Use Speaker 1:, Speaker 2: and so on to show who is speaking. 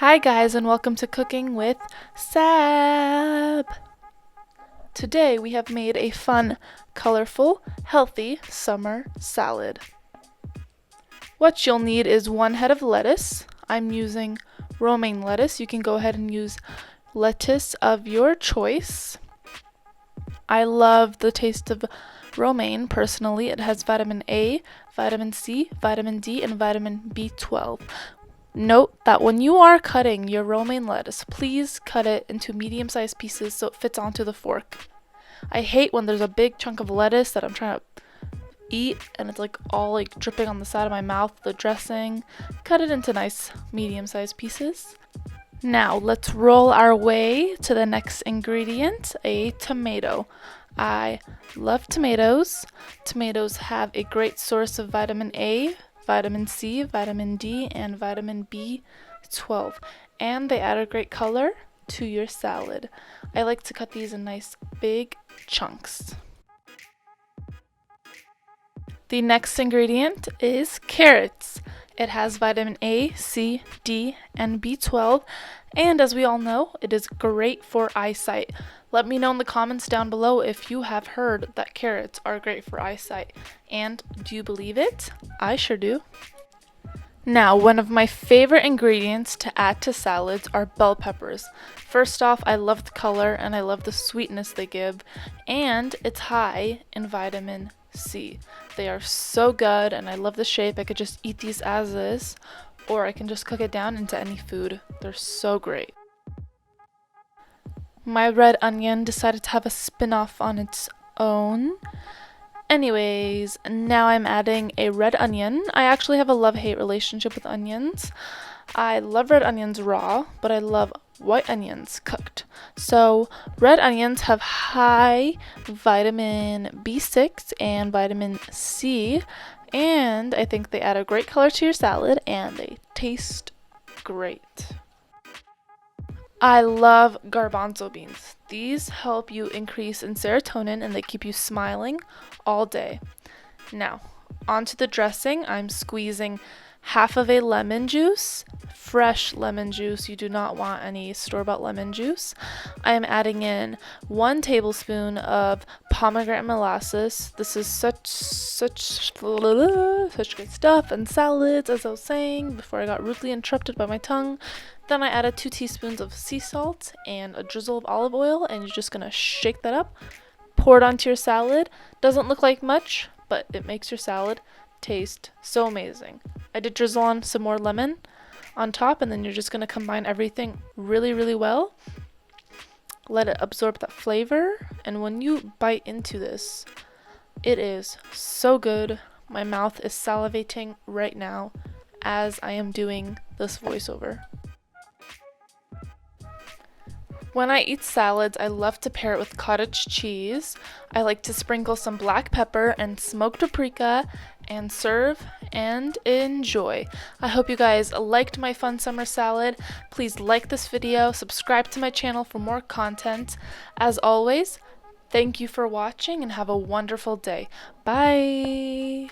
Speaker 1: Hi guys, and welcome to Cooking with Sab. Today we have made a fun, colorful, healthy summer salad. What you'll need is 1 head of lettuce. I'm using romaine lettuce. You can go ahead and use lettuce of your choice. I love the taste of romaine personally. It has vitamin A, vitamin C, vitamin D, and vitamin B12. Note that when you are cutting your romaine lettuce, please cut it into medium-sized pieces so it fits onto the fork. I hate when there's a big chunk of lettuce that I'm trying to eat and it's all dripping on the side of my mouth, the dressing. Cut it into nice medium-sized pieces. Now let's roll our way to the next ingredient, a tomato. I love tomatoes. Tomatoes have a great source of vitamin A, vitamin C, vitamin D, and vitamin B12. And they add a great color to your salad. I like to cut these in nice big chunks. The next ingredient is carrots. It has vitamin A, C, D, and B12, and as we all know, it is great for eyesight. Let me know in the comments down below if you have heard that carrots are great for eyesight. And do you believe it? I sure do. Now, one of my favorite ingredients to add to salads are bell peppers. First off, I love the color and I love the sweetness they give, and it's high in vitamin C. They are so good and I love the shape. I could just eat these as is, or I can just cook it down into any food. They're so great. My red onion decided to have a spin-off on its own. Anyways, now I'm adding a red onion. I actually have a love-hate relationship with onions. I love red onions raw, but I love white onions cooked. So red onions have high vitamin B6 and vitamin C, and I think they add a great color to your salad and they taste great. I love garbanzo beans. These help you increase in serotonin and they keep you smiling all day. Now, onto the dressing. I'm squeezing half of a lemon juice, fresh lemon juice. You do not want any store-bought lemon juice. I am adding in 1 tablespoon of pomegranate molasses. This is such good stuff and salads, as I was saying before I got rudely interrupted by my tongue. Then I added 2 teaspoons of sea salt and a drizzle of olive oil, and you're just gonna shake that up. Pour it onto your salad. Doesn't look like much, but it makes your salad taste so amazing. I did drizzle on some more lemon on top, and then you're just gonna combine everything really well. Let it absorb that flavor, and when you bite into this, it is so good. My mouth is salivating right now as I am doing this voiceover. When I eat salads, I love to pair it with cottage cheese. I like to sprinkle some black pepper and smoked paprika and serve and enjoy. I hope you guys liked my fun summer salad. Please like this video, subscribe to my channel for more content. As always, thank you for watching and have a wonderful day. Bye!